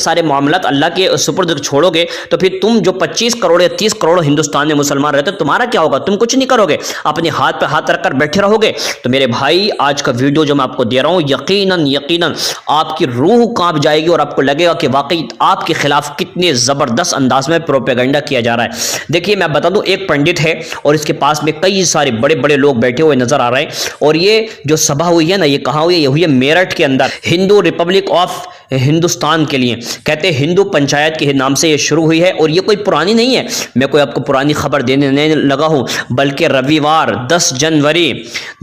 सारे मामलात अल्लाह के सुपुर्द छोड़ोगे तो फिर तुम जो 25 करोड़ या 30 करोड़ हिंदुस्तान में मुसलमान रहते, तुम्हारा क्या होगा? तुम कुछ नहीं करोगे, अपने हाथ पे हाथ रखकर बैठे रहोगे। तो मेरे भाई, आज का वीडियो जो मैं आपको दे रहा हूं, यकीनन यकीनन आपकी रूह कांप जाएगी और आपको लगेगा कि वाकई आपके खिलाफ कितने जबरदस्त अंदाज में प्रोपेगेंडा किया जा रहा है। देखिए, मैं बता दूं, एक पंडित है और इसके पास में कई सारे बड़े बड़े लोग बैठे हुए नजर आ रहे हैं। और ये जो सभा हुई है ना, ये कहाँ हुई है? ये हुई है मेरठ के अंदर, हिंदू रिपब्लिक ऑफ हिंदुस्तान के लिए, कहते हैं हिंदू पंचायत के नाम से ये शुरू हुई है। और ये कोई पुरानी नहीं है, मैं कोई आपको पुरानी खबर देने नहीं लगा हूं, बल्कि रविवार 10 जनवरी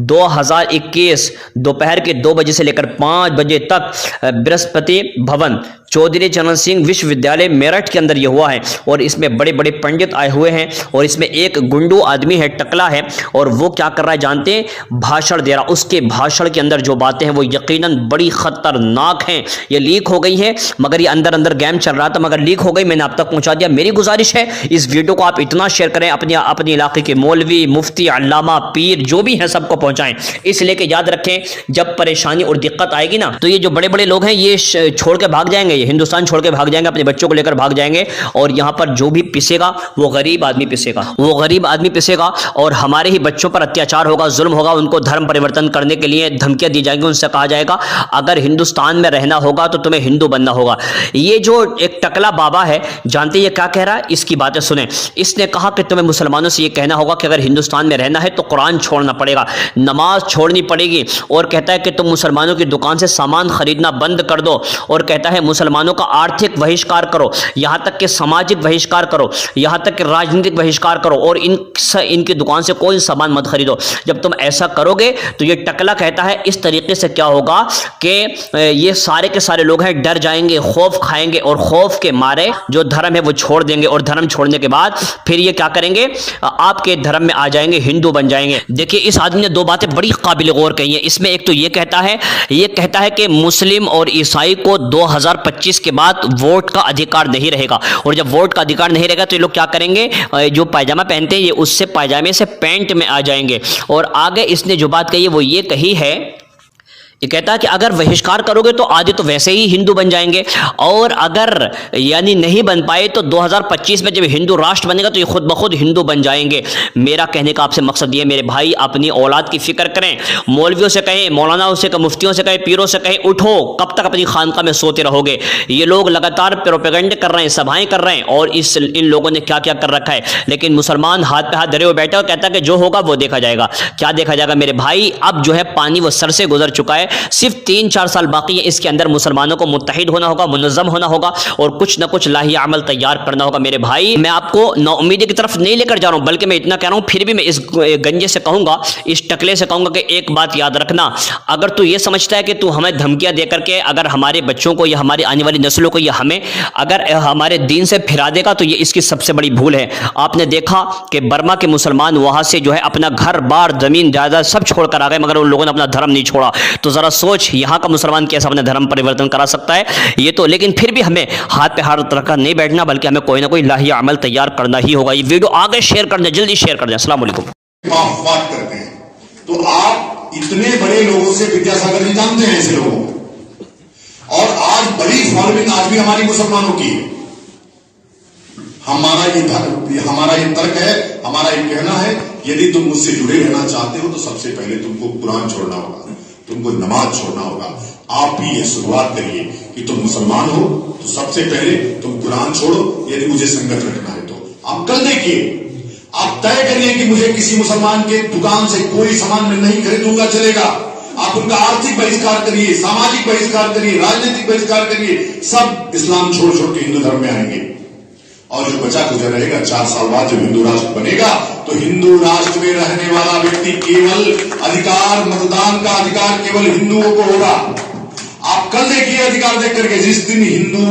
2021 दोपहर के 2 बजे से लेकर 5 बजे तक बृहस्पति भवन चौधरी चरण सिंह विश्वविद्यालय मेरठ के अंदर यह हुआ है। और इसमें बड़े बड़े पंडित आए हुए हैं और इसमें एक गुंडू आदमी है, टकला है, और वो क्या कर रहा है जानते हैं? भाषण दे रहा। उसके भाषण के अंदर जो बातें हैं वो यकीनन बड़ी खतरनाक हैं। ये लीक हो गई है, मगर ये अंदर अंदर गेम चल रहा था, मगर लीक हो गई, मैंने आप तक पहुंचा दिया। मेरी गुजारिश है, इस वीडियो को आप इतना शेयर करें, अपने इलाके के मौलवी, मुफ्ती, अल्लामा, पीर जो भी हैं सबको पहुंचाएं। इसलिए कि याद रखें, जब परेशानी और दिक्कत आएगी ना, तो ये जो बड़े बड़े लोग हैं ये छोड़ के भाग जाएंगे, ये हिंदुस्तान छोड़ के भाग जाएंगे, अपने बच्चों को लेकर भाग जाएंगे। और यहां पर जो भी पिसेगा वो गरीब आदमी पिसेगा, वो गरीब आदमी पिसेगा। और हमारे ही बच्चों पर अत्याचार होगा, जुल्म होगा, उनको धर्म परिवर्तन करने के लिए धमकियां दी जाएंगी। उनसे कहा जाएगा अगर हिंदुस्तान में रहना होगा तो तुम्हें हिंदू बनना होगा। ये जो एक टकला बाबा है, जानते ये क्या कह रहा है? इसकी बातें सुने। इसने कहा कि तुम्हें मुसलमानों से ये कहना होगा कि अगर हिंदुस्तान में रहना है तो कुरान छोड़ना पड़ेगा, नमाज छोड़नी पड़ेगी। और कहता है कि तुम मुसलमानों की दुकान से सामान खरीदना बंद कर दो। और कहता है मुसलमानों का आर्थिक बहिष्कार करो, यहां तक कि सामाजिक बहिष्कार करो, यहां तक कि राजनीतिक बहिष्कार करो, और इनकी दुकान से कोई सामान मत खरीदो। जब तुम ऐसा करोगे तो ये टकला कहता है इस तरीके से क्या होगा कि ये सारे के सारे लोग हैं डर जाएंगे, खौफ खाएंगे, और खौफ के मारे जो धर्म है वो छोड़ देंगे। और धर्म छोड़ने के बाद फिर ये क्या करेंगे? आपके धर्म में आ जाएंगे, हिंदू बन जाएंगे। देखिए, इस आदमी ने 2 बातें बड़ी काबिल गौर कही है। इसमें एक तो ये कहता है कि मुस्लिम और ईसाई को 2025 के बाद वोट का अधिकार नहीं रहेगा। और जब वोट का अधिकार नहीं रहेगा तो ये लोग क्या करेंगे? जो पायजामा पहनते हैं ये उससे पायजामे से पैंट में आ जाएंगे। और आगे इसने जो बात कही है वो ये कही है, ये कहता है कि अगर बहिष्कार करोगे तो आधे तो वैसे ही हिंदू बन जाएंगे, और अगर यानी नहीं बन पाए तो 2025 में जब हिंदू राष्ट्र बनेगा तो ये खुद ब खुद हिंदू बन जाएंगे। मेरा कहने का आपसे मकसद ये है मेरे भाई, अपनी औलाद की फिक्र करें। मौलवियों से कहें, मौलानाओं से कहें, मुफ्तियों से कहें, पीरों से कहें, उठो, कब तक अपनी खानका में सोते रहोगे? ये लोग लगातार प्रोपेगेंडा कर रहे हैं, सभाएं कर रहे हैं, और इन लोगों ने क्या क्या कर रखा है। लेकिन मुसलमान हाथ पे हाथ धरे हुए बैठा और कहता है कि जो होगा वो देखा जाएगा। क्या देखा जाएगा मेरे भाई? अब जो है पानी वो सर से गुजर चुका है, सिर्फ 3-4 साल बाकी है। इसके अंदर मुसलमानों को मुत्तहिद होना होगा, मुनज़्ज़म होना होगा, और कुछ ना कुछ लाही अमल तैयार करना होगा। मेरे भाई, मैं आपको नाउमीदी की तरफ नहीं लेकर जा रहा हूं, बल्कि मैं इतना कह रहा हूं, फिर भी मैं इस गंजे से कहूंगा, इस टकले से कहूंगा कि एक बात याद रखना, अगर तू ये समझता है कि तू हमें धमकियां दे करके अगर हमारे बच्चों को या हमारी आने वाली नस्लों को या हमें अगर हमारे दीन से फिरा देगा तो ये इसकी सबसे बड़ी भूल है। आपने देखा कि बर्मा के मुसलमान वहां से जो है अपना घर बार जमीन जायदाद सब छोड़कर आ गए, मगर उन लोगों ने अपना धर्म नहीं छोड़ा। तो जरा सोच, यहाँ का मुसलमान कैसे अपने धर्म परिवर्तन करा सकता है? ये तो, लेकिन फिर भी हमें हाथ पे हाथ रखकर नहीं बैठना, बल्कि हमें कोई ना कोई लाही अमल तैयार करना ही होगा। ये वीडियो आगे शेयर कर दें, जल्दी शेयर कर दें। अस्सलाम वालेकुम। बात करते हैं तो आप इतने बड़े लोगों से विद्यासागर जी जानते हैं ऐसे लोगों को, और आज बड़ी फॉलोइंग आज भी हमारी मुसलमानों की है। हमारा ये तर्क है, हमारा ये कहना है, यदि तुम मुझसे जुड़े रहना चाहते हो तो सबसे पहले तुमको कुरान छोड़ना होगा, तुमको नमाज छोड़ना होगा। आप भी ये शुरुआत करिए कि तुम मुसलमान हो तो सबसे पहले तुम कुरान छोड़ो, यदि मुझे संगत रखना है तो। आप कल देखिए, आप तय करिए कि मुझे किसी मुसलमान के दुकान से कोई सामान मैं नहीं खरीदूंगा, चलेगा। आप उनका आर्थिक बहिष्कार करिए, सामाजिक बहिष्कार करिए, राजनीतिक बहिष्कार करिए, सब इस्लाम छोड़ छोड़ के हिंदू धर्म में आएंगे। और जो बचा गुजर रहेगा 4 साल बाद जब हिंदू राष्ट्र बनेगा तो हिंदू राष्ट्र में रहने वाला व्यक्ति केवल अधिकार, मतदान का अधिकार केवल हिंदुओं को होगा। आप कल देखिए अधिकार देख करके, जिस दिन हिंदू